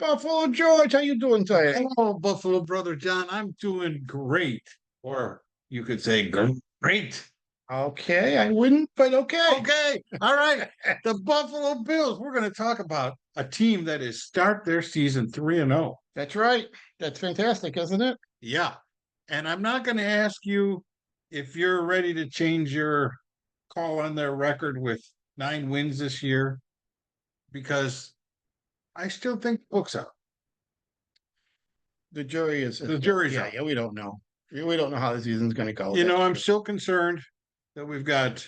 Buffalo George, how you doing today? Hello, Buffalo brother John. I'm doing great, or you could say great. Okay, I wouldn't, but okay. Okay, all right. The Buffalo Bills. We're going to talk about a team that is start their season 3-0. That's right. That's fantastic, isn't it? Yeah, and I'm not going to ask you if you're ready to change your call on their record with 9 wins this year, because I still think the book's out. The jury The jury's yeah, out. yeah, we don't know. We don't know how the season's going to go. I'm still concerned that we've got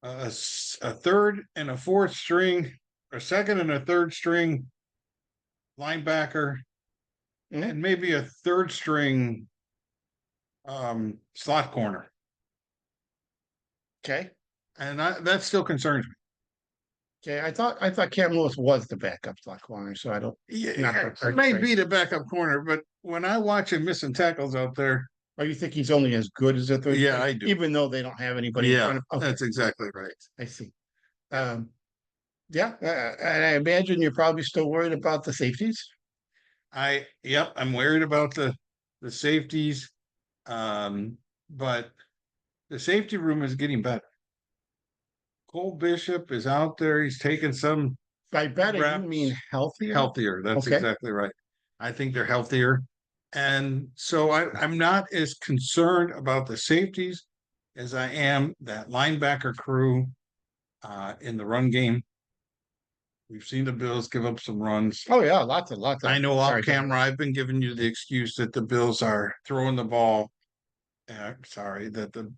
a third and a fourth string, a second and a third string linebacker, and maybe a third string slot corner. Okay. And that still concerns me. Okay. I thought Cam Lewis was the backup slot corner, so I don't. Yeah, it may be the backup corner, but when I watch him missing tackles out there, Oh, you think he's only as good as a third? yeah, string, I do. even though they don't have anybody in Yeah, front of. Okay, that's exactly right. I see. Um, yeah, and I imagine you're probably still worried about the safeties. I'm worried about the safeties, but the safety room is getting better. Cole Bishop is out there. He's taking some By better, you reps. mean healthier? Healthier. That's Okay. exactly right. I think they're healthier. And so I'm not as concerned about the safeties as I am that linebacker crew in the run game. We've seen the Bills give up some runs. Oh yeah, lots of. I know off camera I've been giving you the excuse that the Bills are throwing the ball. That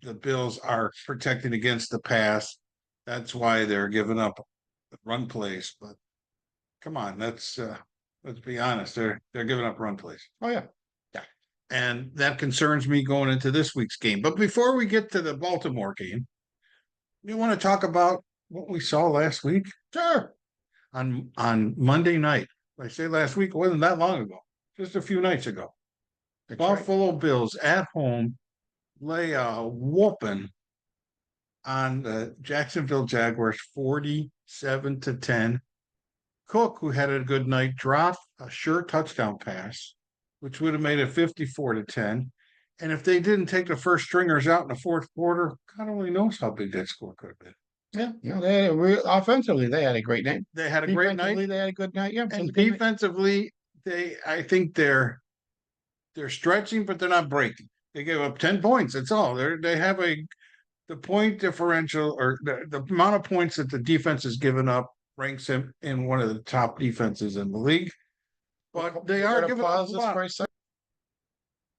the Bills are protecting against the pass. That's why they're giving up run plays. But come on, let's be honest. They're giving up run plays. Oh yeah. And that concerns me going into this week's game. But before we get to the Baltimore game, you want to talk about what we saw last week? Sure. On Monday night. I say last week, it wasn't that long ago, just a few nights ago. That's Buffalo Bills at home lay a whooping on the Jacksonville Jaguars 47-10. Cook, who had a good night, dropped a sure touchdown pass, which would have made it 54-10. And if they didn't take the first stringers out in the fourth quarter, God only knows how big that score could have been. Yeah, offensively they had a great night. They had a great night. They had a good night. Yeah, and defensively, I think they're stretching, but they're not breaking. They gave up 10 points. That's all. They have the point differential, or the amount of points that the defense has given up ranks him in one of the top defenses in the league. But they are giving up a lot.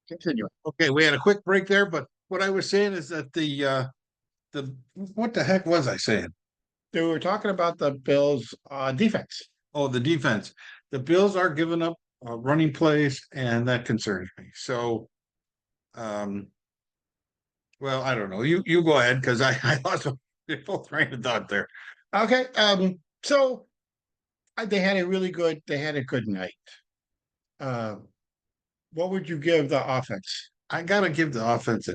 Continue. Okay, we had a quick break there, but what I was saying is that the what the heck was I saying? They were talking about the Bills' defense. Oh, the defense. The Bills are giving up running plays, and that concerns me. So, well, I don't know. You go ahead, because I lost my full train of thought there. Okay. So they had a good night. What would you give the offense? I gotta give the offense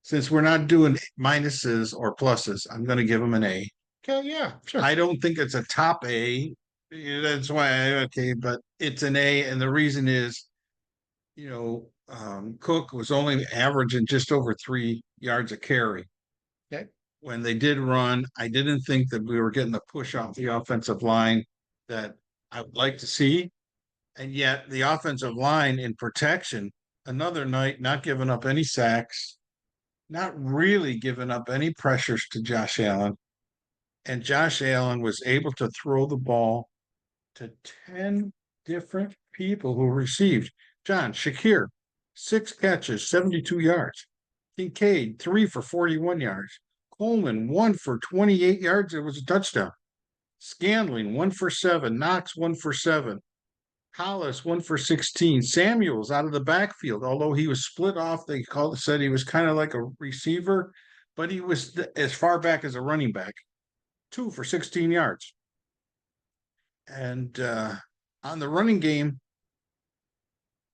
since we're not doing minuses or pluses, I'm gonna give them an A. Okay, yeah, sure. I don't think it's a top A. That's why but it's an A, and the reason is, Cook was only averaging just over 3 yards a carry. Okay. When they did run, I didn't think that we were getting the push off the offensive line that I would like to see. And yet the offensive line in protection, another night, not giving up any sacks, not really giving up any pressures to Josh Allen. And Josh Allen was able to throw the ball to 10 different people who received. John Shakir, 6 catches, 72 yards. Kincaid, 3 for 41 yards. Coleman, 1 for 28 yards. It was a touchdown. Scandling, 1 for 7. Knox, 1 for 7. Hollis, 1 for 16. Samuels out of the backfield, although he was split off. They said he was kind of like a receiver, but he was as far back as a running back. 2 for 16 yards. And on the running game,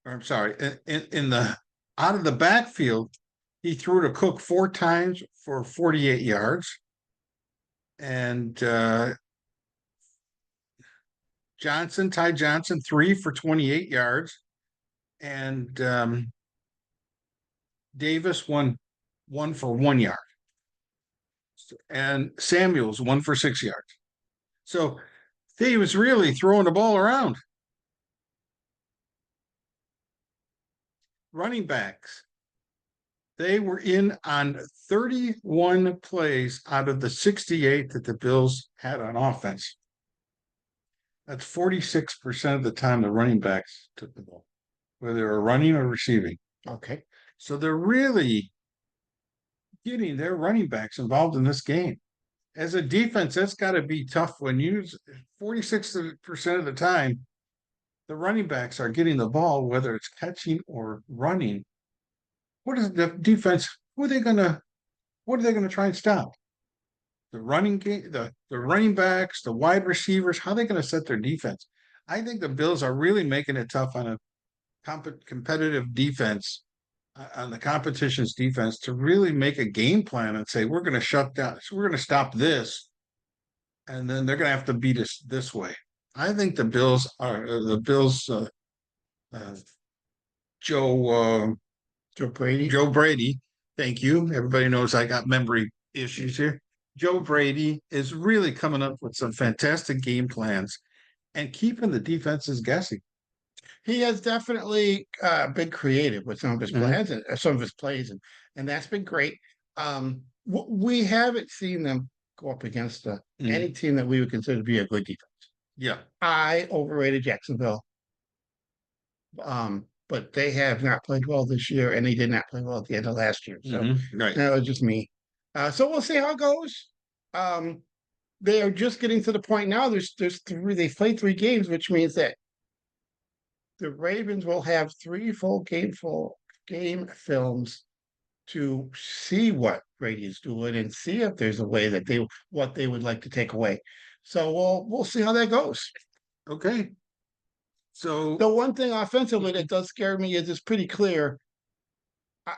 I'm sorry, in the out of the backfield, he threw to Cook 4 times for 48 yards. And Ty Johnson, 3 for 28 yards. And Davis, one for 1 yard. And Samuels, 1 for 6 yards. So he was really throwing the ball around. Running backs, they were in on 31 plays out of the 68 that the Bills had on offense. That's 46% of the time the running backs took the ball, whether they were running or receiving. Okay. So they're really getting their running backs involved in this game. As a defense, that's got to be tough when you 46% of the time the running backs are getting the ball, whether it's catching or running. What is the defense? What are they gonna try and stop? The running game, the running backs, the wide receivers, how are they gonna set their defense? I think the Bills are really making it tough on a competitive defense, on the competition's defense, to really make a game plan and say, we're gonna shut down, so we're gonna stop this, and then they're gonna have to beat us this way. I think the Bills, Joe Brady. Joe Brady. Thank you. Everybody knows I got memory issues here. Joe Brady is really coming up with some fantastic game plans and keeping the defenses guessing. He has definitely been creative with some of his plans and some of his plays, and that's been great. We haven't seen them go up against any team that we would consider to be a good defense. Yeah. I overrated Jacksonville. But they have not played well this year, and they did not play well at the end of last year. So right. that was just me. So we'll see how it goes. They are just getting to the point now. There's three. They played 3 games, which means that the Ravens will have 3 full game films to see what Brady is doing and see if there's a way that what they would like to take away. So we'll see how that goes. Okay. So the one thing offensively that does scare me is it's pretty clear.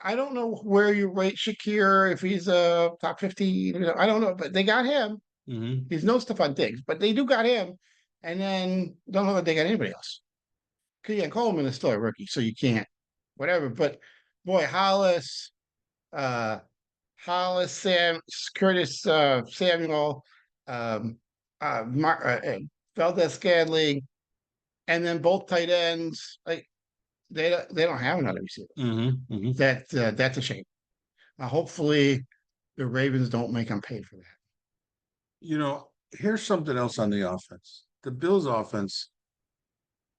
I don't know where you rate Shakir, if he's a top 15. I don't know, but they got him. He's no Stephon Diggs, but they do got him. And then don't know that they got anybody else. Yeah, Coleman is still a rookie, so you can't, whatever. But boy, Hollis, Curtis Samuel, Valdez-Scantling, and then both tight ends, like they don't have another receiver. That's a shame. Hopefully, the Ravens don't make them pay for that. Here's something else on the offense. The Bills' offense,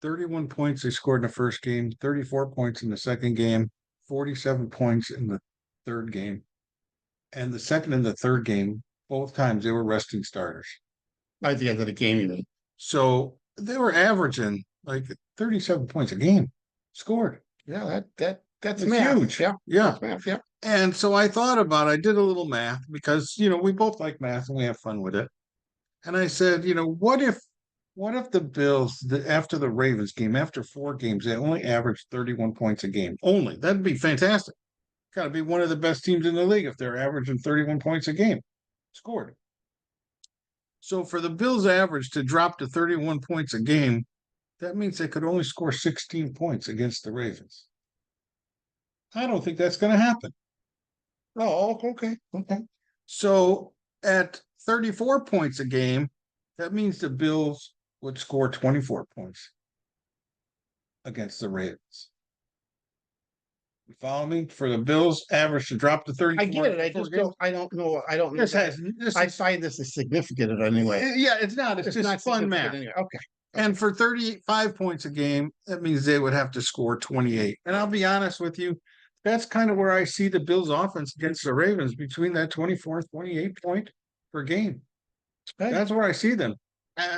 31 points they scored in the first game, 34 points in the second game, 47 points in the third game, and the second and the third game, both times they were resting starters. By the end of the game, you mean? So they were averaging like 37 points a game scored. Yeah, that's huge. Yeah. Yeah. Math, yeah. And so I did a little math because, we both like math and we have fun with it. And I said, what if the Bills, after the Ravens game, after 4 games, they only averaged 31 points a game? Only. That'd be fantastic. Got to be one of the best teams in the league if they're averaging 31 points a game scored. So for the Bills average to drop to 31 points a game, that means they could only score 16 points against the Ravens. I don't think that's going to happen. Oh, okay. So at 34 points a game, that means the Bills would score 24 points against the Ravens. You follow me? For the Bills average to drop to 34. I get it. I don't know. I find this is significant anyway. Yeah, it's not. It's just not fun math. Anyway. Okay. And for 35 points a game, that means they would have to score 28. And I'll be honest with you, that's kind of where I see the Bills offense against the Ravens, between that 24, 28 point per game. That's where I see them.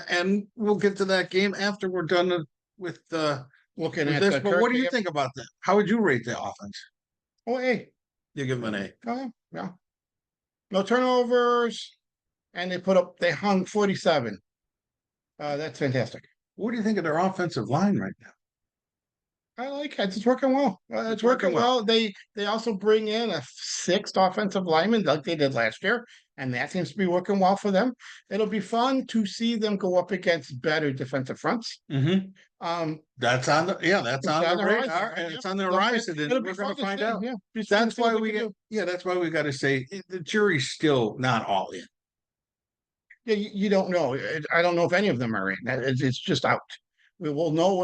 And we'll get to that game after we're done with looking at this. But what do you think about that? How would you rate the offense? Oh, A. You give them an A. Oh, yeah. No turnovers, and they hung 47. That's fantastic. What do you think of their offensive line right now? I like it. It's working well. It's working well. They also bring in a 6th offensive lineman like they did last year, and that seems to be working well for them. It'll be fun to see them go up against better defensive fronts. Mhm. That's on the, yeah, that's It's on on the the horizon, radar, right? and Yep. it's on the So horizon, and it'll be we're fun gonna to find see. out. Yeah, be fun to That's see what why they we can get, do. yeah, that's why we gotta say, the jury's still not all in. Yeah, you don't know. I don't know if any of them are in. It's just out. We will know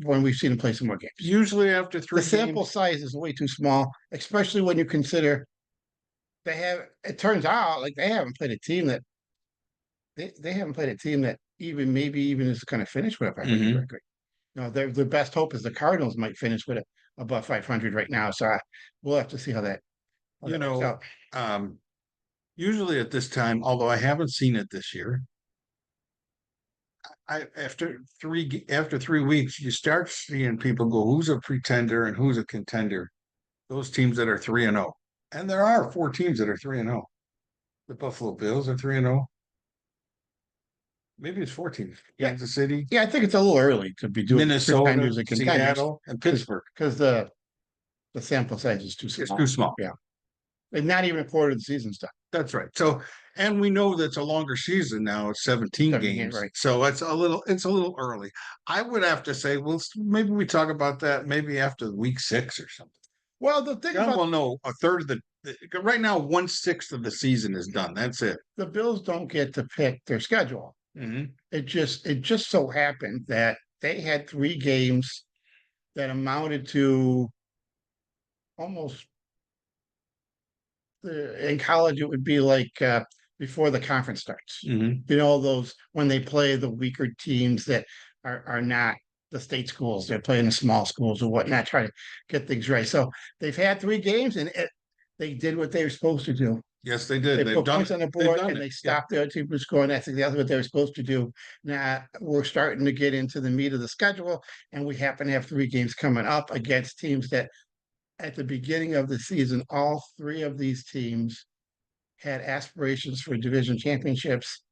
when we've seen them play some more games. Usually after The 3 sample games. size is way too small, especially when you consider they have. It turns out like they haven't played a team that they haven't played a team that even maybe even is going to finish with a 500 Mhm. record. You know, their best hope is the Cardinals might finish with a above 500 right now. So we'll have to see how You that works know, out. um, usually at this time, although I haven't seen it this year, after 3 weeks, you start seeing people go, who's a pretender and who's a contender? Those teams that are 3-0. And there are 4 teams that are 3-0. The Buffalo Bills are 3-0. Maybe it's 14. Yeah, Kansas City, yeah. I think it's a little early to be doing Minnesota, pretenders and contenders Seattle, and Pittsburgh. because the sample size is too It's small. too small. Yeah, and not even a quarter of the season stuff. That's right. So, and we know that's a longer season now. It's 17 17 games, games. right? So it's a little early. I would have to say, well, maybe we talk about that maybe after week 6 or something. Well, the thing Then about we'll know a third of right now, 1/6 of the season is done. That's it. the Bills don't get to pick their schedule. Mhm. It just so happened that they had 3 games that amounted to almost in college it would be like before the conference starts. Mhm. You know, those when they play the weaker teams that are not the state schools, they're playing the small schools or whatnot, try to get things right. So they've had 3 games and they did what they were supposed to do. Yes, they did. They They've put done points it. on the They've board done and it. they Yeah. stopped the other team from scoring. That's exactly what they were supposed to do. Now we're starting to get into the meat of the schedule, and we happen to have 3 games coming up against teams that at the beginning of the season, all 3 of these teams had aspirations for division championships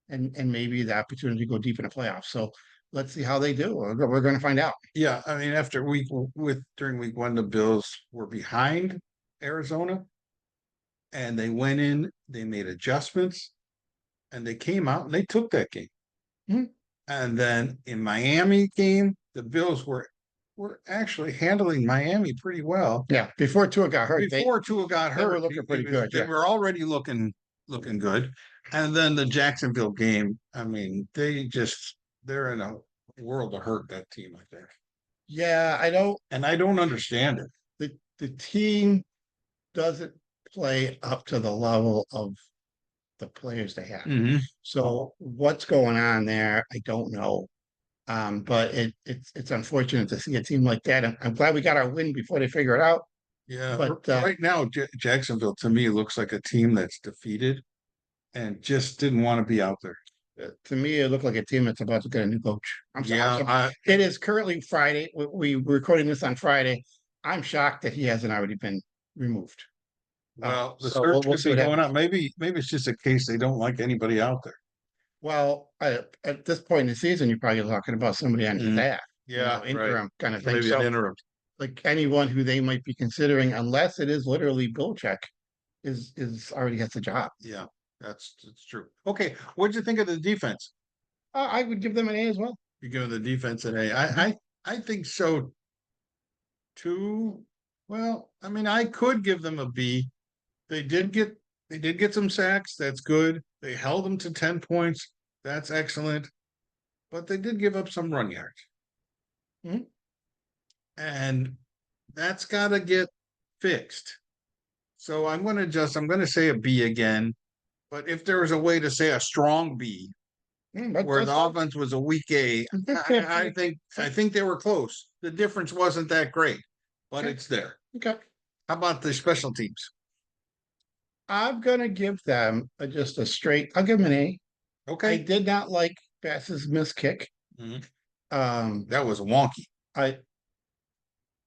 and maybe the opportunity to go deep in the playoffs. So let's see how they do. We're going to find out. Yeah. I mean, during week 1, the Bills were behind Arizona, and they went in, they made adjustments, and they came out and they took that game. Mhm. And then in Miami game, the Bills were actually handling Miami pretty well. Yeah, before Tua got hurt, Before Tua got they were hurt, looking pretty good. they Yeah. were already looking good. And then the Jacksonville game, I mean, they're in a world of hurt, that team, I think. Yeah, I don't And I don't understand it. the team doesn't play up to the level of the players they have. Mhm. So what's going on there? I don't know. But it's unfortunate to see a team like that. I'm glad we got our win before they figure it out. Yeah, But right now, Jacksonville to me looks like a team that's defeated and just didn't want to be out there. to me, it looked like a team that's about to get a new coach. Yeah, It is currently Friday. We're recording this on Friday. I'm shocked that he hasn't already been removed. well, the So search we'll could see be what going happens. on. Maybe it's just a case they don't like anybody out there. Well, at this point in the season, you're probably talking about somebody on Mhm. staff, Yeah, right. interim kind of thing. Maybe an So, interim. like anyone who they might be considering, unless it is literally Belichick, is already has the job. Yeah, that's true. Okay, what'd you think of the defense? I would give them an A as well. You give the defense an A. I think so too. Well, I mean, I could give them a B. They did get some sacks. That's good. They held them to 10 points. That's excellent. But they did give up some run yards. Mhm. And that's got to get fixed. So I'm going to say a B again. But if there was a way to say a strong B, where the offense was a weak A, I think they were close. The difference wasn't that great, but Okay. it's there. Okay. How about the special teams? I'm gonna give them just a straight. I'll give them an A. I Okay. did not like Bass's missed kick. Mhm. Um, That was wonky. I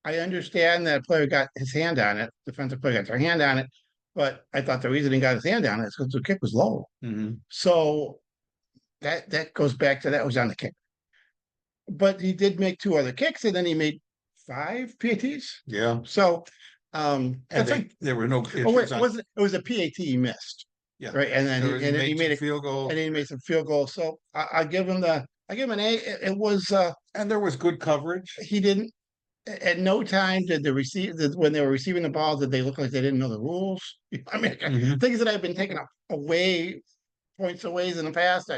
I understand that player got his hand on it, defensive player got their hand on it, but I thought the reason he got his hand on it is because the kick was low. Mhm. So that goes back to that was on the kick. But he did make 2 other kicks, and then he made 5 PATs. Yeah. So And that's like there were no oh wait, issues on. it was a PAT he missed. Yeah. right? And then There was- and then he some made it, field goals, and then he made some field goals. So I give him an A. It was and there was good coverage. he didn't at no time did when they were receiving the ball, did they look like they didn't know the rules? I mean, Mhm. things that I've been taken away points away in the past.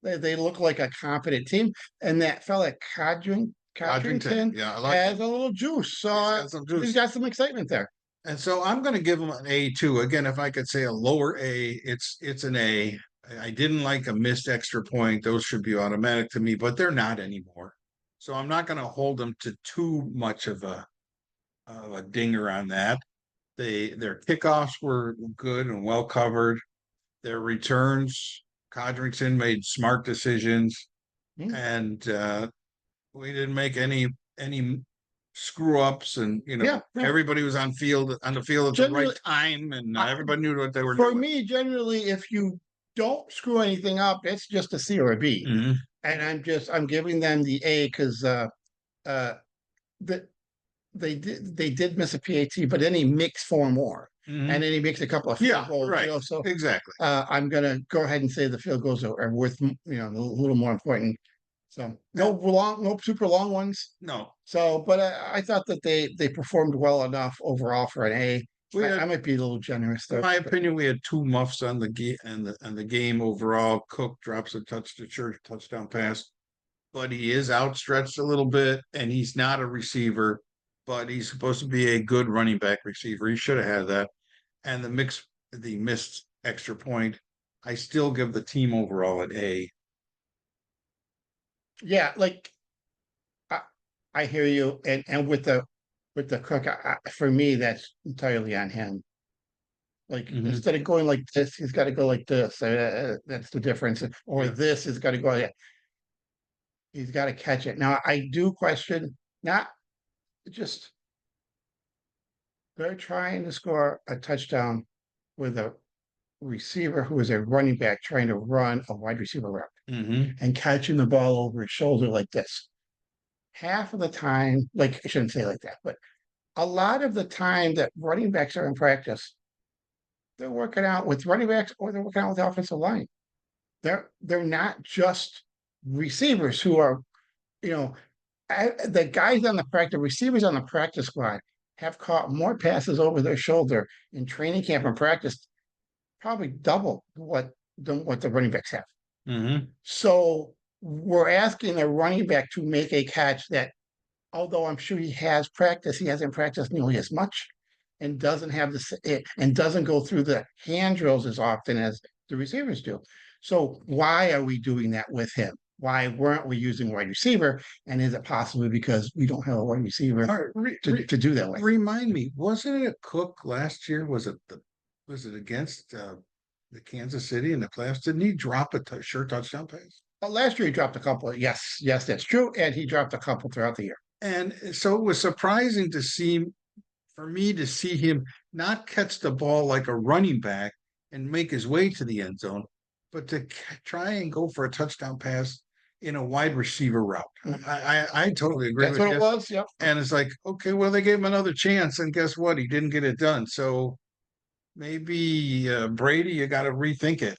They look like a competent team, and that fella Codrington, Codrington yeah, I like has him. a little juice, so He's got some he's juice. got some excitement there. And so I'm going to give him an A too. Again, if I could say a lower A, it's an A. I didn't like a missed extra point; those should be automatic to me, but they're not anymore. So I'm not going to hold them to too much of a dinger on that. Their kickoffs were good and well covered. Their returns, Codrington made smart decisions, Hmm. and we didn't make any screw ups, and Yeah, yeah. everybody was on the field at the right Generally, time, and I, everybody knew what they were for doing. me, generally, if you don't screw anything up, it's just a C or a B, Mhm. and I'm giving them the A because uh, that they did miss a PAT, but then he makes four more, Mhm. and then he makes a couple of field Yeah, goals. right. So Exactly. I'm gonna go ahead and say the field goals are worth a little more important. So no super long ones. No, So, but I thought that they performed well enough overall for an A. we I had, might be a little generous in there. my But opinion, we had two muffs on the game overall. Cook drops a touchdown pass, but he is outstretched a little bit, and he's not a receiver, but he's supposed to be a good running back receiver. He should have had that. And the missed extra point, I still give the team overall an A. yeah, like I, I hear you, and with the cook, for me, that's entirely on him. Like Mhm. instead of going like this, he's got to go like this. That's the difference. Or Yeah. this has got to go. He's got to catch it. Now I do question, not just they're trying to score a touchdown with a receiver who is a running back trying to run a wide receiver route Mhm. and catching the ball over his shoulder like this. Half of the time, like I shouldn't say like that, but a lot of the time that running backs are in practice, they're working out with running backs or they're working out with the offensive line. They're not just receivers who are, you know, the guys on the receivers on the practice squad have caught more passes over their shoulder in training camp and practice, probably double what the running backs have. Mhm. So we're asking a running back to make a catch that, although I'm sure he has practice, he hasn't practiced nearly as much, and doesn't have and doesn't go through the hand drills as often as the receivers do. So why are we doing that with him? Why weren't we using wide receiver? And is it possibly because we don't have a wide receiver All right, to do that with? remind me, wasn't it Cook last year? Was it against the Kansas City in the playoffs? Didn't he drop a sure touchdown pass? Last year he dropped a couple. Yes, yes, that's true. And he dropped a couple throughout the year. And so it was surprising for me to see him not catch the ball like a running back and make his way to the end zone, but to try and go for a touchdown pass in a wide receiver route. I totally agree That's with what you. it was. Yep. And it's like, okay, well, they gave him another chance, and guess what? He didn't get it done. So maybe Brady, you got to rethink it.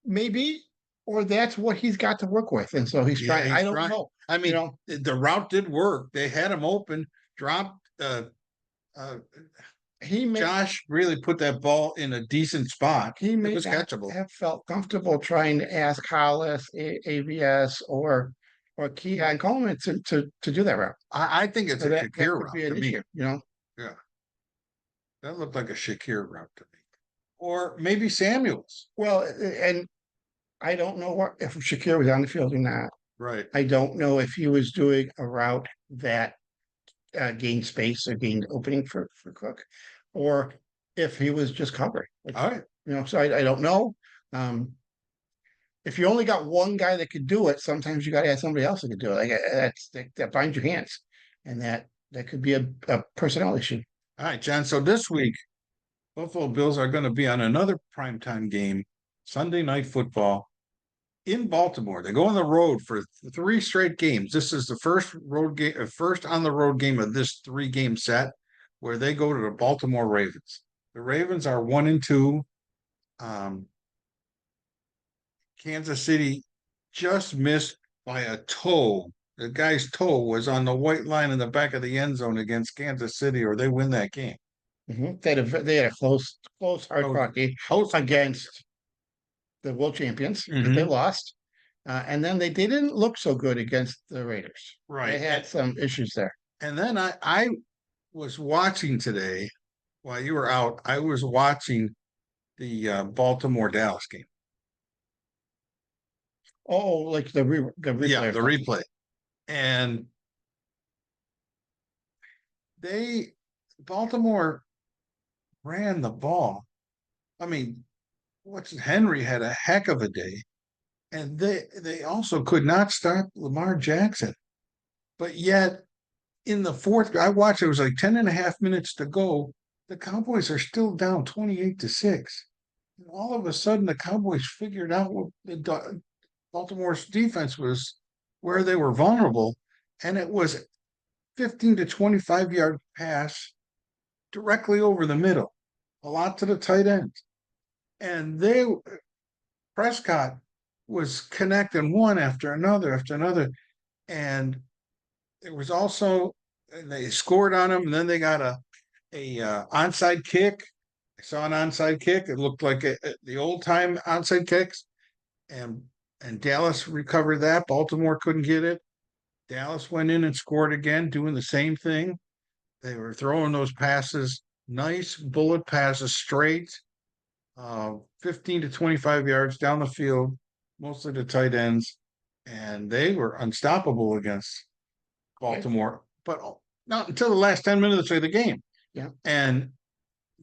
Maybe, or that's what he's got to work with. And so he's Yeah, trying. I he's don't trying. know. I You mean, know, the route did work. They had him open, dropped. Uh, he may Josh really put that ball in a decent spot. he It may was not catchable. have felt comfortable trying to ask Hollis, AVS, or Keon Coleman to do that route. I think it's So a that Shakir could route be to an me. issue. You know, Yeah, that looked like a Shakir route to me. Or maybe Samuels. well, and I don't know what if Shakir was on the field or not. Right. I don't know if he was doing a route that gained space or gained opening for Cook, or if he was just covering. All right. So I don't know. Um, if you only got one guy that could do it, sometimes you got to have somebody else that could do it. Like that binds your hands, and that could be a personnel issue. All right, John. So this week, Buffalo Bills are going to be on another primetime game, Sunday Night Football in Baltimore. They go on the road for three straight games. This is the first road game, first on the road game of this 3-game set, where they go to the Baltimore Ravens. The Ravens are 1-2. Kansas City just missed by a toe. The guy's toe was on the white line in the back of the end zone against Kansas City, or they win that game. They had a close, hard fought game against the world champions, but they lost. And then they didn't look so good against the Raiders. Right. They had some issues there. And then I was watching today while you were out. I was watching the Baltimore Dallas game. Oh, like the replay. Yeah, the replay. And Baltimore ran the ball. I mean, Henry had a heck of a day. And they also could not stop Lamar Jackson. But yet, in the fourth, I watched, it was like 10 and a half minutes to go. The Cowboys are still down 28-6. And all of a sudden, the Cowboys figured out what Baltimore's defense was, where they were vulnerable. And it was 15 to 25 yard pass directly over the middle, a lot to the tight end. And Prescott was connecting one after another. And it was also, they scored on him, and then they got a onside kick. I saw an onside kick. It looked like the old time onside kicks, and Dallas recovered that. Baltimore couldn't get it. Dallas went in and scored again, doing the same thing. They were throwing those passes, nice bullet passes, straight, 15 to 25 yards down the field, mostly the tight ends, and they were unstoppable against Baltimore, but not until the last 10 minutes of the game. Yeah. And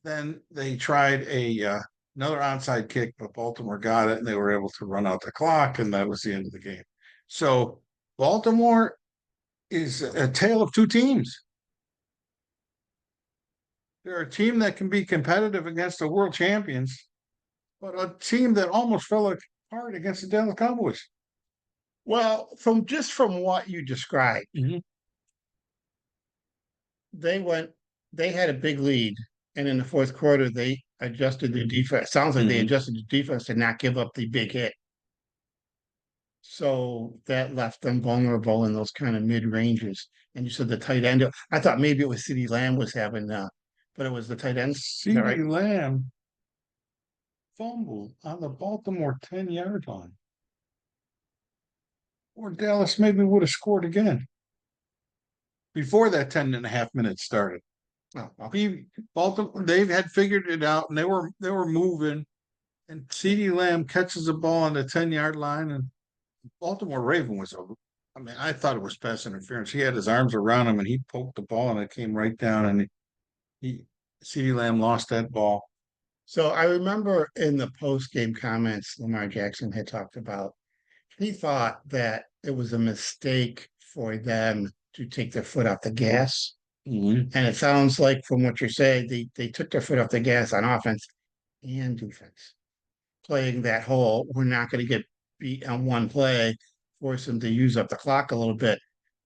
then they tried another onside kick, but Baltimore got it, and they were able to run out the clock, and that was the end of the game. So Baltimore is a tale of two teams. They're a team that can be competitive against the world champions, but a team that almost fell apart against the Dallas Cowboys. Well, from what you described, they had a big lead, and in the fourth quarter, they adjusted their defense. Sounds like they adjusted the defense to not give up the big hit. So that left them vulnerable in those kind of mid ranges. And you said the tight end. I thought maybe it was CeeDee Lamb was having, but it was the tight end. CeeDee Lamb fumbled on the Baltimore 10-yard line. Or Dallas maybe would have scored again before that 10 and a half minutes started. Oh, okay. Baltimore, they had figured it out, and they were moving, and CeeDee Lamb catches the ball on the 10-yard line, and Baltimore Raven was over. I mean, I thought it was pass interference. He had his arms around him, and he poked the ball, and it came right down, and CeeDee Lamb lost that ball. So I remember in the post-game comments, Lamar Jackson had talked about, he thought that it was a mistake for them to take their foot off the gas. And it sounds like, from what you're saying, they took their foot off the gas on offense and defense. Playing that whole, we're not going to get beat on one play, force them to use up the clock a little bit.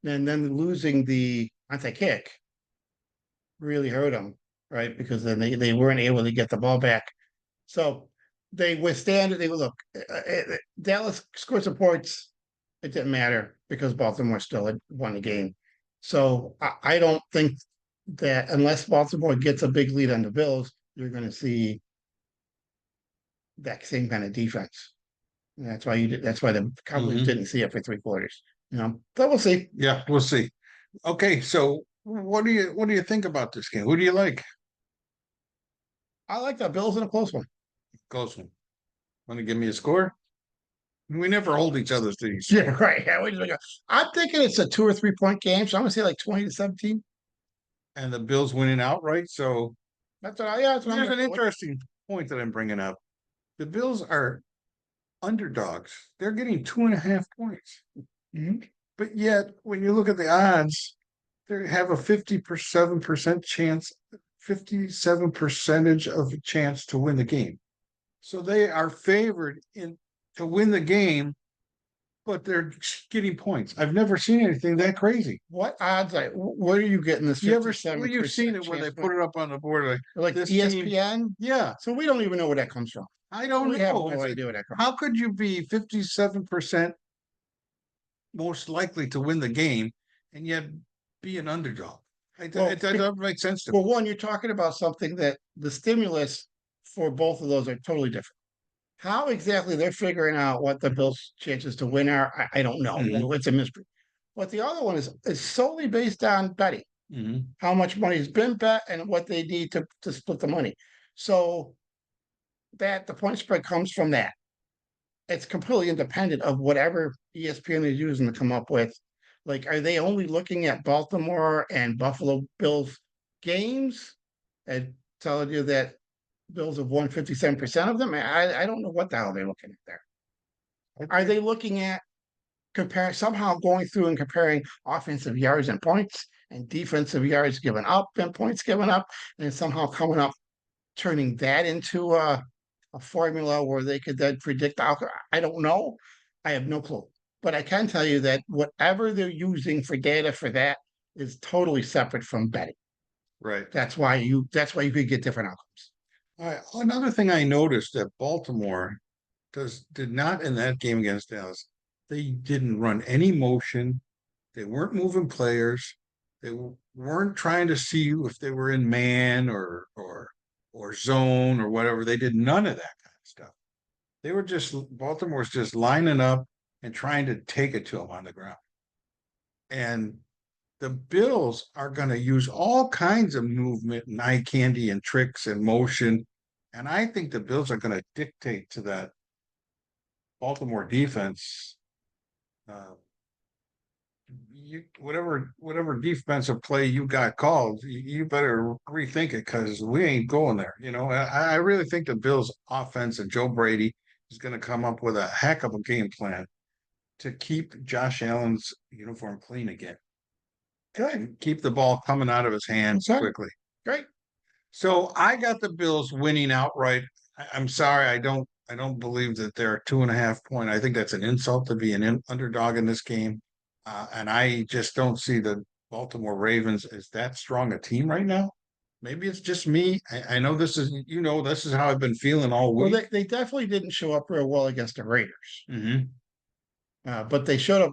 And then losing the anti-kick really hurt them, right? Because then they weren't able to get the ball back. So they withstand it. They look, Dallas scored some points. It didn't matter because Baltimore still had won the game. So I don't think that unless Baltimore gets a big lead on the Bills, you're going to see that same kind of defense. And that's why the Cowboys didn't see it for 3 quarters. But we'll see. Yeah, we'll see. Okay, so what do you think about this game? Who do you like? I like the Bills in a close one. Close one. Want to give me a score? We never hold each other's things. Yeah, right. Yeah, I'm thinking it's a 2 or 3 point game, so I'm gonna say like 20-17. And the Bills winning outright. So that's what There's an interesting point that I'm bringing up. The Bills are underdogs. They're getting 2.5 points. But yet, when you look at the odds, they have a 57% chance, 57% of a chance to win the game. So they are favored to win the game but they're getting points. I've never seen anything that crazy. What odds? Where are you getting this? You ever, 57% well, you've seen it where they chance put it up on the board like this team. ESPN? Yeah, So we don't even know where that comes from. I don't We have know. no It's like, idea where that comes how could you be 57% most likely to win the game and yet be an underdog? Well, It doesn't make sense to me. Well, one, you're talking about something that the stimulus for both of those are totally different. How exactly they're figuring out what the Bills' chances to win are, I don't know. Mhm. It's a mystery. But the other one is solely based on betting, Mhm. how much money has been bet and what they need to split the money. So that the point spread comes from that. It's completely independent of whatever ESPN is using to come up with. Like, are they only looking at Baltimore and Buffalo Bills games and telling you that Bills have won 57% of them? I don't know what the hell they're looking at there. Are they looking at comparing somehow going through and comparing offensive yards and points and defensive yards given up and points given up, and somehow coming up turning that into a formula where they could then predict outcome? I don't know. I have no clue. But I can tell you that whatever they're using for data for that is totally separate from betting. Right. That's why you could get different outcomes. All right. Another thing I noticed that Baltimore did not in that game against Dallas. They didn't run any motion. They weren't moving players. They weren't trying to see if they were in man or zone or whatever. They did none of that kind of stuff. They were just Baltimore's just lining up and trying to take it to them on the ground. And the Bills are going to use all kinds of movement and eye candy and tricks and motion. And I think the Bills are going to dictate to that Baltimore defense. Whatever defensive play you got called, you better rethink it because we ain't going there. I really think the Bills' offense and Joe Brady is going to come up with a heck of a game plan to keep Josh Allen's uniform clean again. Good. And keep the ball coming out of his hands quickly. Great. So I got the Bills winning outright. I'm sorry, I don't believe that they're 2.5 point. I think that's an insult to be an underdog in this game. And I just don't see the Baltimore Ravens as that strong a team right now. Maybe it's just me. I know this is how I've been feeling all week. Well, they definitely didn't show up real well against the Raiders. Mm-hmm. But they showed up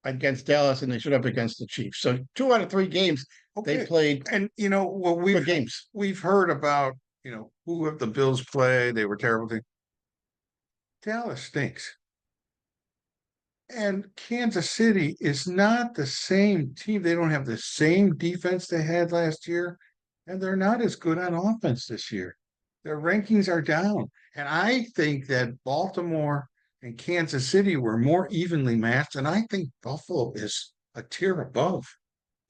against Dallas and they showed up against the Chiefs. So 2 out of 3 games they played, and we've heard about who have the Bills play. They were terrible. Dallas stinks. And Kansas City is not the same team. They don't have the same defense they had last year, and they're not as good on offense this year. Their rankings are down. And I think that Baltimore and Kansas City were more evenly matched, and I think Buffalo is a tier above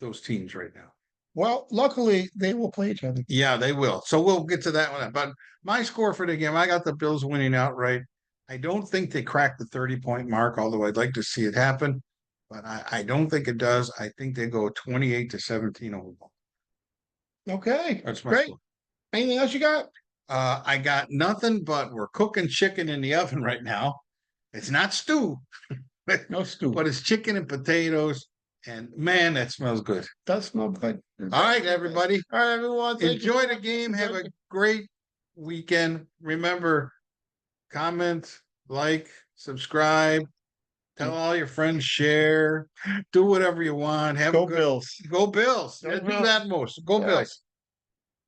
those teams right now. Well, luckily they will play each other. Yeah, they will. So we'll get to that one. But my score for the game, I got the Bills winning outright. I don't think they cracked the 30-point mark, although I'd like to see it happen. But I don't think it does. I think they go 28-17 overall. Okay. That's my great. score. Anything else you got? I got nothing, but we're cooking chicken in the oven right now. It's not stew. No stew. But it's chicken and potatoes. And man, that smells good. Does smell good. All right, everybody. All right, everyone. Enjoy the game. Have a great weekend. Remember, comment, like, subscribe, tell all your friends, share, do whatever you want. Go Bills. Go Bills. Go Do Bills. that most. Go Bills.